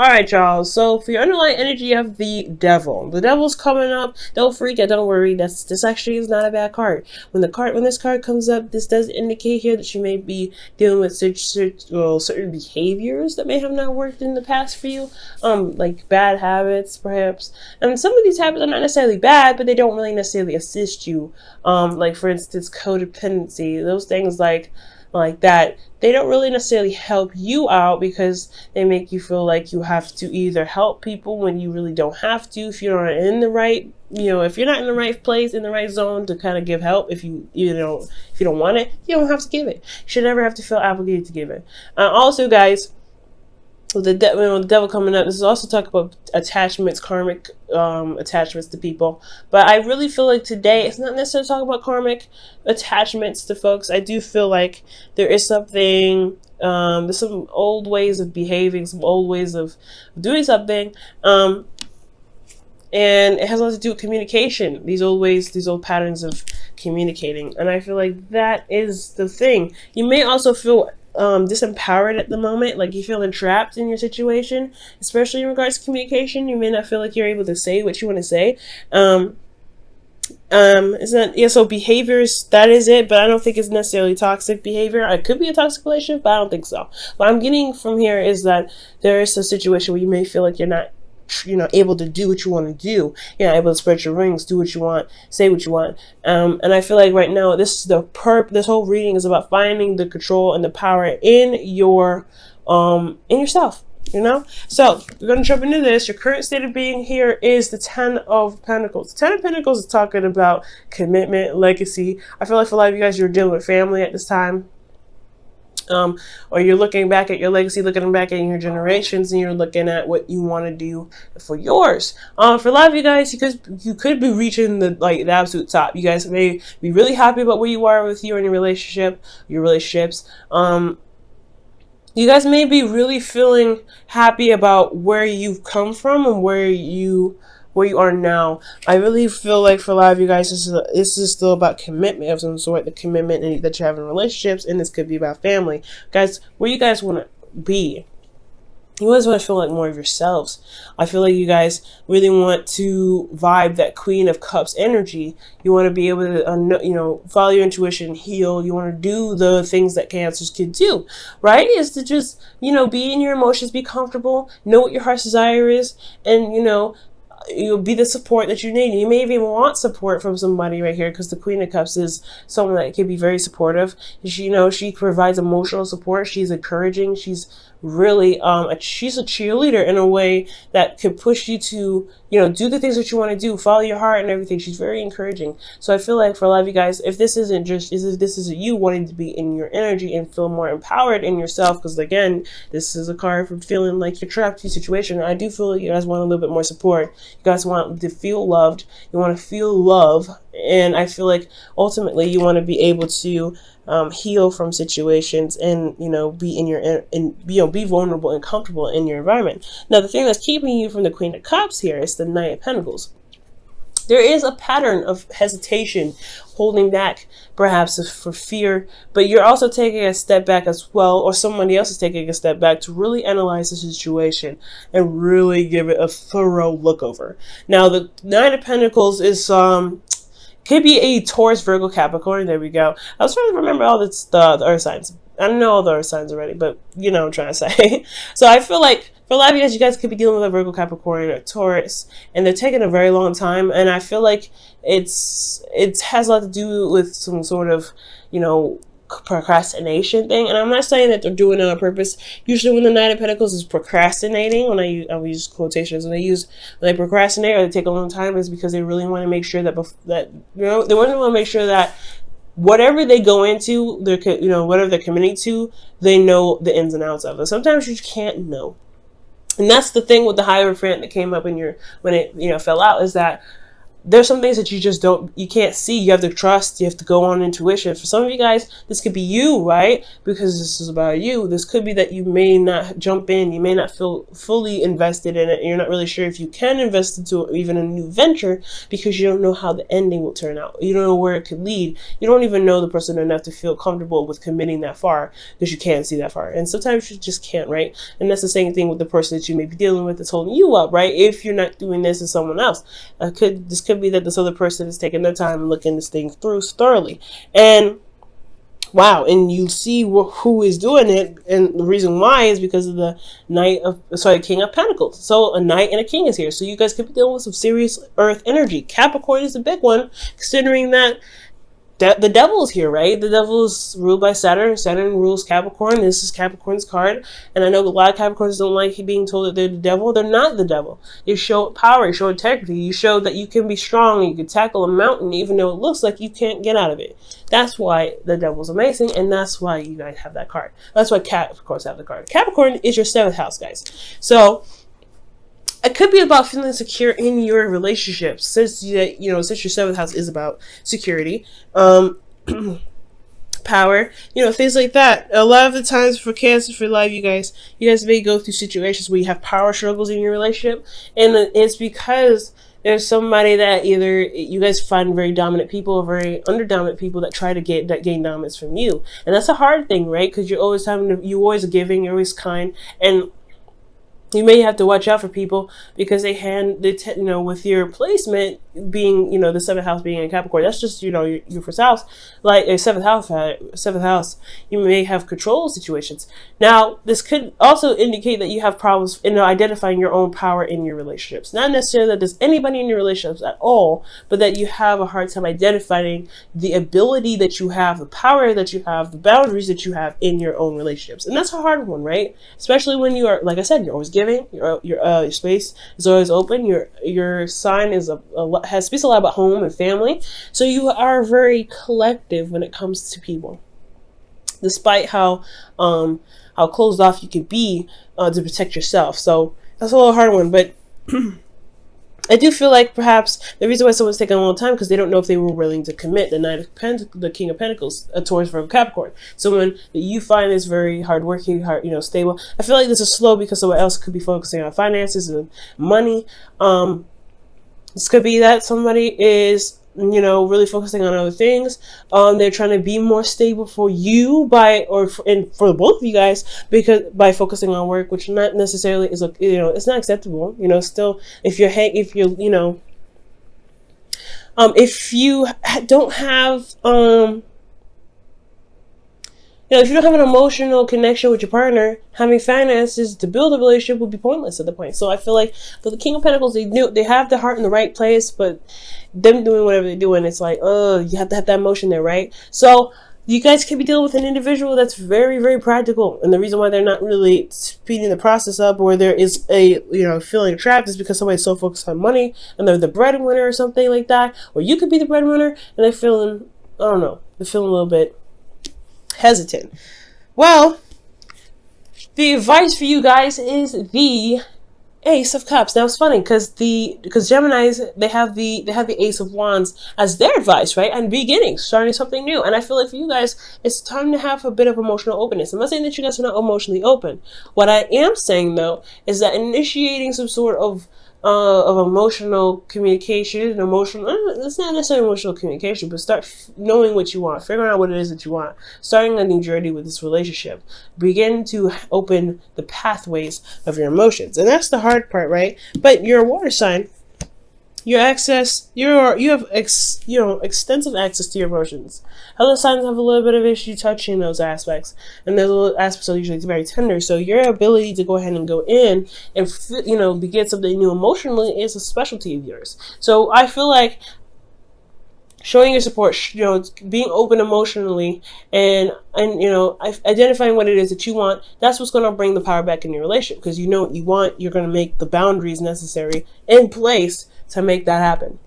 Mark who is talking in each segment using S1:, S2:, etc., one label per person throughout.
S1: Alright, y'all. So for your underlying energy, you have the devil. The devil's coming up. Don't freak out, don't worry. This actually is not a bad card. When this card comes up, this does indicate here that you may be dealing with certain behaviors that may have not worked in the past for you. Like bad habits, perhaps. And some of these habits are not necessarily bad, but they don't really necessarily assist you. Like for instance, codependency. Those things like that, they don't really necessarily help you out because they make you feel like you have to either help people when you really don't have to. If you're not in the right, if you're not in the right place, in the right zone to kind of give help, if you don't want it, you don't have to give it. You should never have to feel obligated to give it. Also, guys, with the devil coming up, this is also talk about attachments, karmic attachments to people. But I really feel like today it's not necessarily talking about karmic attachments to folks. I do feel like there is something, there's some old ways of behaving, some old ways of doing something, and it has a lot to do with communication. These old ways, these old patterns of communicating, and I feel like that is the thing. You may also feel disempowered at the moment, like you feel entrapped in your situation, especially in regards to communication. You may not feel like you're able to say what you want to say. It's not, yeah, so behaviors, that is it, but I don't think it's necessarily toxic behavior. It could be a toxic relationship, but I don't think so. What I'm getting from here is that there is a situation where you may feel like you're not able to do what you want to do. You're not able to spread your wings, do what you want, say what you want. And I feel like right now, this whole reading is about finding the control and the power in yourself. So we're going to jump into this. Your current state of being here is the 10 of Pentacles. The 10 of Pentacles is talking about commitment, legacy. I feel like for a lot of you guys, you're dealing with family at this time. Or you're looking back at your legacy, looking back at your generations, and you're looking at what you want to do for yours. For a lot of you guys, you could be reaching the absolute top. You guys may be really happy about where you are with you and your relationships. You guys may be really feeling happy about where you've come from and where you are now. I really feel like for a lot of you guys, this is still about commitment of some sort, the commitment that you have in relationships, and this could be about family. Guys, where you guys want to be. You always want to feel like more of yourselves. I feel like you guys really want to vibe that Queen of Cups energy. You want to be able to, follow your intuition, heal. You want to do the things that Cancers can do, right? Is to just, be in your emotions, be comfortable, know what your heart's desire is, and, you'll be the support that you need. You may even want support from somebody right here, because the Queen of Cups is someone that can be very supportive. She provides emotional support. She's encouraging. She's really she's a cheerleader in a way that could push you to do the things that you want to do, follow your heart and everything. She's very encouraging. So I feel like for a lot of you guys, if this isn't you wanting to be in your energy and feel more empowered in yourself, because again, this is a card from feeling like you're trapped in a situation. I do feel like you guys want a little bit more support. You guys want to feel loved. You want to feel love, and I feel like ultimately you want to be able to heal from situations and be vulnerable and comfortable in your environment. Now, the thing that's keeping you from the Queen of Cups here is the Knight of Pentacles. There is a pattern of hesitation, holding back, perhaps for fear, but you're also taking a step back as well, or somebody else is taking a step back to really analyze the situation and really give it a thorough look over. Now, the Knight of Pentacles is could be a Taurus, Virgo, Capricorn. There we go. I was trying to remember all the earth signs. I know all the earth signs already, but you know what I'm trying to say. So I feel like for a lot of you guys could be dealing with a Virgo, Capricorn, or Taurus, and they're taking a very long time. And I feel like it has a lot to do with some sort of, procrastination thing. And I'm not saying that they're doing it on purpose. Usually when the Knight of Pentacles is procrastinating, when I use quotations, when they procrastinate or they take a long time, is because they really want to make sure that they want to make sure that whatever they go into, whatever they're committing to, they know the ins and outs of it. Sometimes you can't know. And that's the thing with the Hierophant that came up when it fell out, is that there's some things that you can't see. You have to trust, you have to go on intuition. For some of you guys, this could be you, right? Because this is about you. This could be that you may not jump in, you may not feel fully invested in it, and you're not really sure if you can invest into even a new venture because you don't know how the ending will turn out. You don't know where it could lead. You don't even know the person enough to feel comfortable with committing that far because you can't see that far. And sometimes you just can't, right? And that's the same thing with the person that you may be dealing with that's holding you up, right? If you're not doing this as someone else, this could be that this other person is taking their time and looking this thing through thoroughly. And wow, and you see who is doing it, and the reason why is because of the King of Pentacles. So a knight and a king is here. So you guys could be dealing with some serious earth energy. Capricorn is a big one, considering that the devil is here, right? The devil is ruled by Saturn. Saturn rules Capricorn. This is Capricorn's card. And I know a lot of Capricorns don't like being told that they're the devil. They're not the devil. You show power. You show integrity. You show that you can be strong. You can tackle a mountain even though it looks like you can't get out of it. That's why the devil's amazing. And that's why you guys have that card. That's why Capricorns have the card. Capricorn is your 7th house, guys. So it could be about feeling secure in your relationships, since your 7th house is about security, power, things like that. A lot of the times for Cancer, for life, you guys may go through situations where you have power struggles in your relationship, and it's because there's somebody that either you guys find very dominant people or very underdominant people that try to gain dominance from you, and that's a hard thing, right? Because you're always giving, you're always kind, and you may have to watch out for people because with your placement being, the 7th house being in Capricorn, that's just, your first house, like a 7th house, you may have control situations. Now, this could also indicate that you have problems in identifying your own power in your relationships. Not necessarily that there's anybody in your relationships at all, but that you have a hard time identifying the ability that you have, the power that you have, the boundaries that you have in your own relationships. And that's a hard one, right? Especially when you are, like I said, you're always giving, your space is always open, your sign is speaks a lot about home and family, so you are very collective when it comes to people, despite how closed off you could be to protect yourself. So that's a little hard one, but I do feel like perhaps the reason why someone's taking a long time because they don't know if they were willing to commit. The King of Pentacles, a Taurus, Virgo, Capricorn. Someone that you find is very hardworking, stable. I feel like this is slow because someone else could be focusing on finances and money. This could be that somebody is, really focusing on other things. They're trying to be more stable for you for both of you guys, because by focusing on work, which not necessarily is, it's not acceptable. Still, if you don't have, if you don't have an emotional connection with your partner, having finances to build a relationship would be pointless at the point. So I feel like for the King of Pentacles, they have the heart in the right place, but them doing whatever they're doing, it's like, you have to have that emotion there, right? So you guys could be dealing with an individual that's very, very practical. And the reason why they're not really speeding the process up, or there is a, feeling trapped, is because somebody's so focused on money and they're the breadwinner or something like that. Or you could be the breadwinner and they're feeling, they're feeling a little bit hesitant. Well, the advice for you guys is the Ace of Cups. Now it's funny because Geminis, they have the Ace of Wands as their advice, right? And beginnings, starting something new. And I feel like for you guys, it's time to have a bit of emotional openness. I'm not saying that you guys are not emotionally open. What I am saying though is that initiating some sort of emotional communication, it's not necessarily emotional communication, but start knowing what you want, figuring out what it is that you want, starting a new journey with this relationship, begin to open the pathways of your emotions. And that's the hard part, right? But you're a water sign. You have extensive access to your emotions. Other signs have a little bit of issue touching those aspects, and those little aspects are usually very tender. So your ability to go ahead and go in and begin something new emotionally is a specialty of yours. So I feel like showing your support, being open emotionally, and identifying what it is that you want, that's what's going to bring the power back in your relationship, because you know what you want. You're going to make the boundaries necessary in place to make that happen.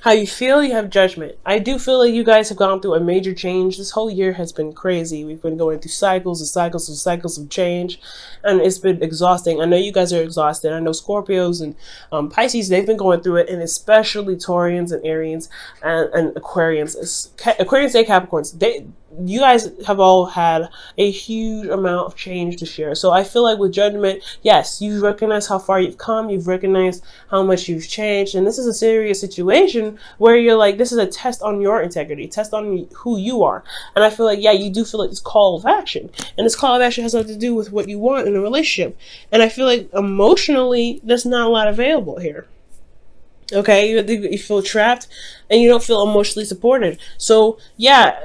S1: How you feel, you have judgment. I do feel like you guys have gone through a major change. This whole year has been crazy. We've been going through cycles and cycles and cycles of change, and it's been exhausting. I know you guys are exhausted. I know Scorpios and Pisces, they've been going through it, and especially Taurians and Arians and Aquarians. Aquarians and Capricorns, you guys have all had a huge amount of change this year. So I feel like with judgment, yes, you recognize how far you've come, you've recognized how much you've changed, and this is a serious situation where you're like, this is a test on your integrity, test on who you are. And I feel like, yeah, you do feel like this call of action, and this call of action has nothing to do with what you want in a relationship. And I feel like emotionally, there's not a lot available here. Okay, you feel trapped and you don't feel emotionally supported. So yeah,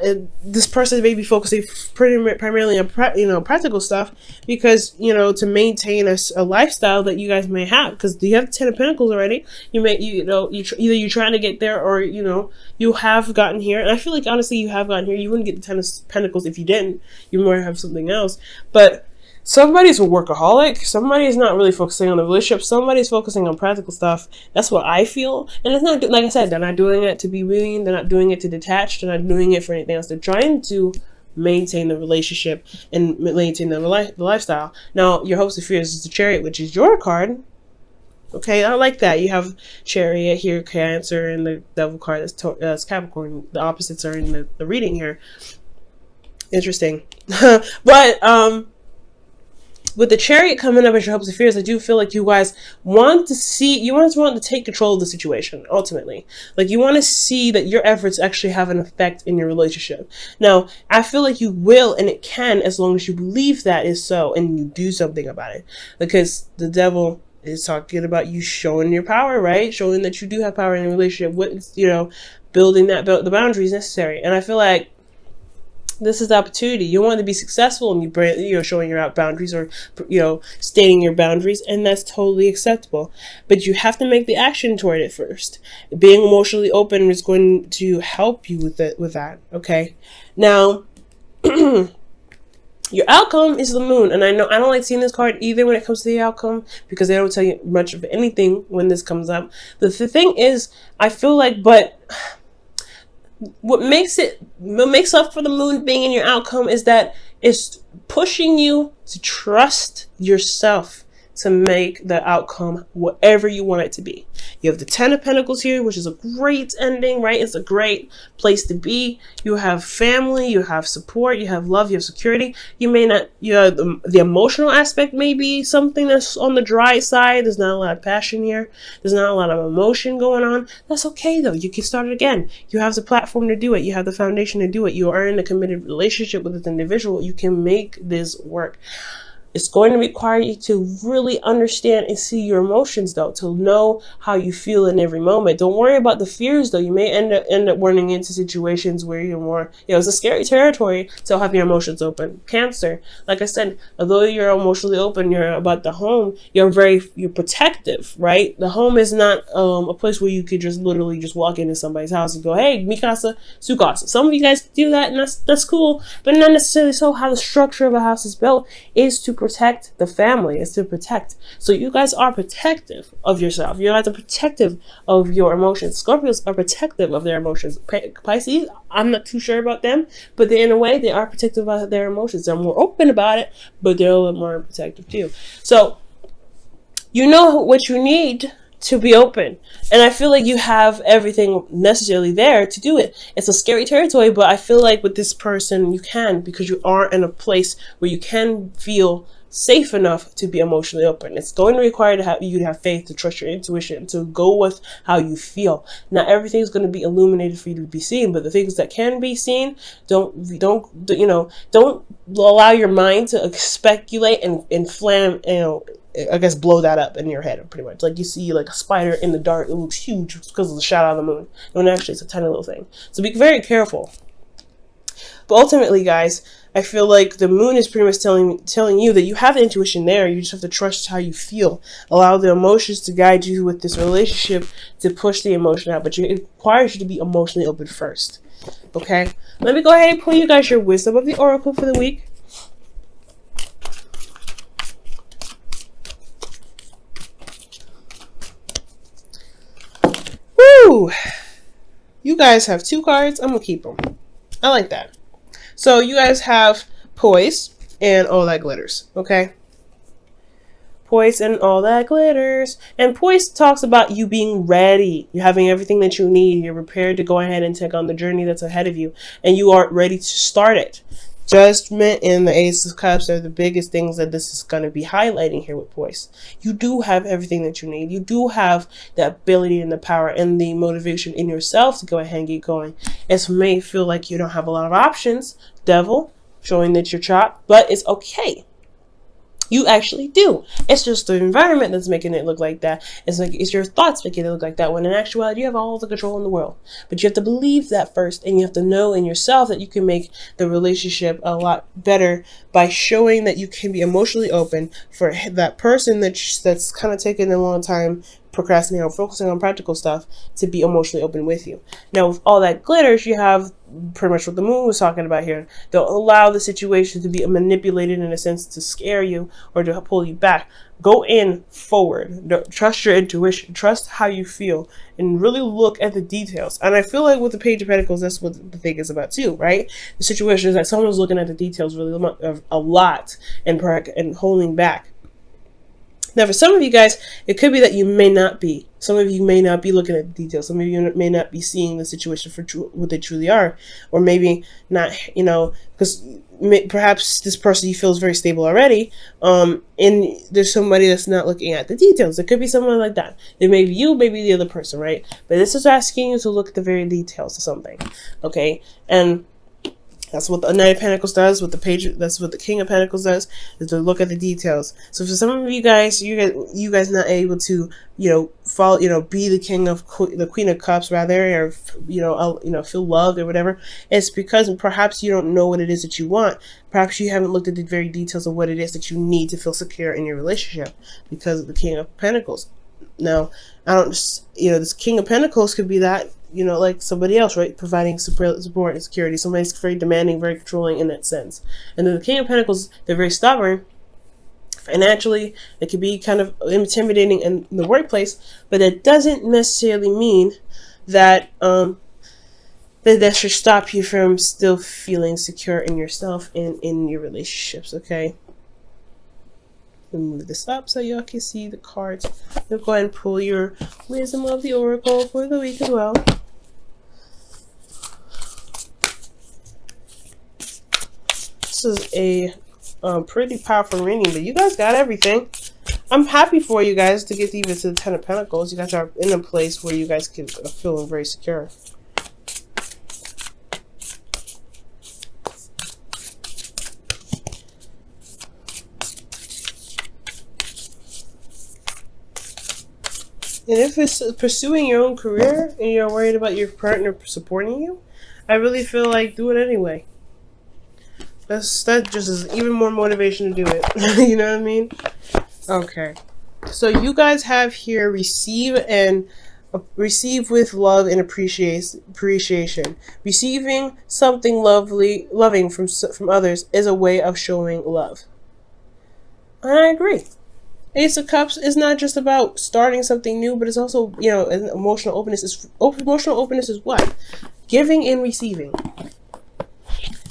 S1: this person may be focusing primarily on practical stuff, because to maintain a lifestyle that you guys may have, because you have the 10 of Pentacles already. Either you're trying to get there, or you have gotten here. And I feel like honestly you have gotten here. You wouldn't get the 10 of Pentacles if you didn't. You might have something else, but somebody's a workaholic. Somebody's not really focusing on the relationship. Somebody's focusing on practical stuff. That's what I feel. And it's not, like I said, they're not doing it to be mean. They're not doing it to detach. They're not doing it for anything else. They're trying to maintain the relationship and maintain the lifestyle. Now, your hopes and fears is the Chariot, which is your card. Okay, I like that. You have Chariot here, Cancer, and the Devil card that's Capricorn. The opposites are in the reading here. Interesting. But, with the Chariot coming up as your hopes and fears, I do feel like you guys want to take control of the situation, ultimately. Like, you want to see that your efforts actually have an effect in your relationship. Now, I feel like you will, and it can, as long as you believe that is so, and you do something about it. Because the Devil is talking about you showing your power, right? Showing that you do have power in a relationship. Building the boundaries necessary. And I feel like this is the opportunity. You want to be successful, and you showing your boundaries, or stating your boundaries, and that's totally acceptable. But you have to make the action toward it first. Being emotionally open is going to help you with that. Okay. Now, your outcome is the Moon, and I know I don't like seeing this card either when it comes to the outcome, because they don't tell you much of anything when this comes up. The thing is, I feel like, what makes up for the Moon being in your outcome is that it's pushing you to trust yourself to make the outcome whatever you want it to be. You have the 10 of Pentacles here, which is a great ending, right? It's a great place to be. You have family, you have support, you have love, you have security. You may not, the emotional aspect may be something that's on the dry side. There's not a lot of passion here. There's not a lot of emotion going on. That's okay though. You can start it again. You have the platform to do it. You have the foundation to do it. You are in a committed relationship with this individual. You can make this work. It's going to require you to really understand and see your emotions, though, to know how you feel in every moment. Don't worry about the fears, though. You may end up running into situations where you're more, it's a scary territory to have your emotions open. Cancer, like I said, although you're emotionally open, you're about the home, you're protective, right? The home is not a place where you could just literally just walk into somebody's house and go, hey, Mikasa, Sukasa. Some of you guys do that, and that's cool, but not necessarily so. How the structure of a house is built is to protect the family, is to protect. So you guys are protective of yourself. You guys are protective of your emotions. Scorpios are protective of their emotions. Pisces, I'm not too sure about them, but in a way, they are protective of their emotions. They're more open about it, but they're a little more protective too. So you know what you need to be open. And I feel like you have everything necessarily there to do it. It's a scary territory, but I feel like with this person, you can, because you are in a place where you can feel safe enough to be emotionally open. It's going to require you to have faith, to trust your intuition, to go with how you feel. Not everything's going to be illuminated for you to be seen, but the things that can be seen, don't allow your mind to speculate and flam, I guess blow that up in your head, pretty much. Like you see like a spider in the dark, it looks huge because of the shadow of the moon. When actually it's a tiny little thing. So be very careful. But ultimately, guys, I feel like the moon is pretty much telling you that you have the intuition there. You just have to trust how you feel. Allow the emotions to guide you with this relationship, to push the emotion out. But it requires you to be emotionally open first. Okay? Let me go ahead and pull you guys your wisdom of the oracle for the week. Woo! You guys have 2 cards. I'm gonna keep them. I like that. So you guys have poise and all that glitters. Okay. Poise and all that glitters. And poise talks about you being ready. You're having everything that you need. You're prepared to go ahead and take on the journey that's ahead of you. And you are ready to start it. Judgment and the Ace of Cups are the biggest things that this is going to be highlighting here with poise. You do have everything that you need. You do have the ability and the power and the motivation in yourself to go ahead and get going. It may feel like you don't have a lot of options. Devil, showing that you're chopped, but it's okay. You actually do. It's just the environment that's making it look like that. It's your thoughts making it look like that, when in actuality you have all the control in the world. But you have to believe that first, and you have to know in yourself that you can make the relationship a lot better by showing that you can be emotionally open for that person that's kind of taking a long time procrastinating or focusing on practical stuff to be emotionally open with you. Now, with all that glitters, you have pretty much what the moon was talking about here. They'll allow the situation to be manipulated in a sense to scare you or to pull you back. Go in forward. Trust your intuition. Trust how you feel and really look at the details. And I feel like with the Page of Pentacles, that's what the thing is about too, right? The situation is that someone's looking at the details really a lot and holding back. Now, for some of you guys, it could be that you may not be. Some of you may not be looking at the details. Some of you may not be seeing the situation for what they truly are. Or maybe not, because perhaps this person you feel is very stable already. And there's somebody that's not looking at the details. It could be someone like that. It may be you, maybe the other person, right? But this is asking you to look at the very details of something. Okay? And that's what the Knight of Pentacles does. That's what the King of Pentacles does, is to look at the details. So for some of you guys, you guys not able to, follow, be the the Queen of Cups rather, or feel loved or whatever. It's because perhaps you don't know what it is that you want. Perhaps you haven't looked at the very details of what it is that you need to feel secure in your relationship because of the King of Pentacles. Now, this King of Pentacles could be that, like somebody else, right? Providing support and security. Somebody's very demanding, very controlling in that sense. And then the King of Pentacles, they're very stubborn. Financially, it can be kind of intimidating in the workplace, but it doesn't necessarily mean that that should stop you from still feeling secure in yourself and in your relationships, okay? Let me move this up so y'all can see the cards. You'll go ahead and pull your Wisdom of the Oracle for the week as well. This is a pretty powerful reading, but you guys got everything. I'm happy for you guys to get even to the Ten of Pentacles. You guys are in a place where you guys can feel very secure. And if it's pursuing your own career and you're worried about your partner supporting you, I really feel like do it anyway. That just is even more motivation to do it. You know what I mean? Okay. So you guys have here receive with love and appreciation. Receiving something loving from others is a way of showing love. And I agree. Ace of Cups is not just about starting something new, but it's also, an emotional openness. Emotional openness is what? Giving and receiving.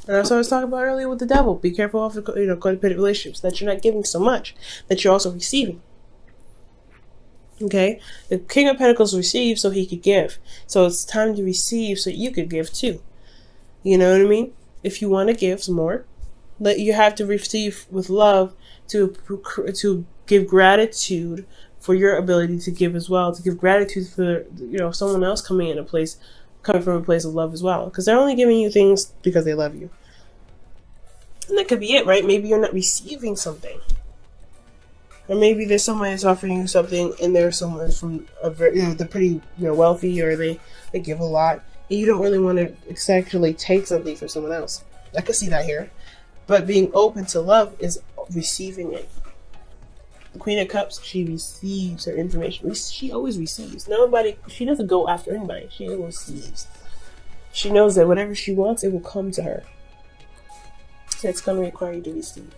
S1: And that's what I was talking about earlier with the Devil. Be careful of codependent relationships, that you're not giving so much, that you're also receiving. Okay? The King of Pentacles received so he could give. So it's time to receive so you could give too. You know what I mean? If you want to give some more, you have to receive with love to give gratitude for your ability to give as well, to give gratitude for someone else coming from a place of love as well, because they're only giving you things because they love you. And that could be it, right? Maybe you're not receiving something, or maybe there's someone that's offering you something, and there's someone from they're pretty wealthy, or they give a lot, and you don't really want to actually take something from someone else. I could see that here. But being open to love is receiving it. The Queen of Cups, she receives her information. She always receives. She doesn't go after anybody. She receives. She knows that whatever she wants, it will come to her. So it's going to require you to receive.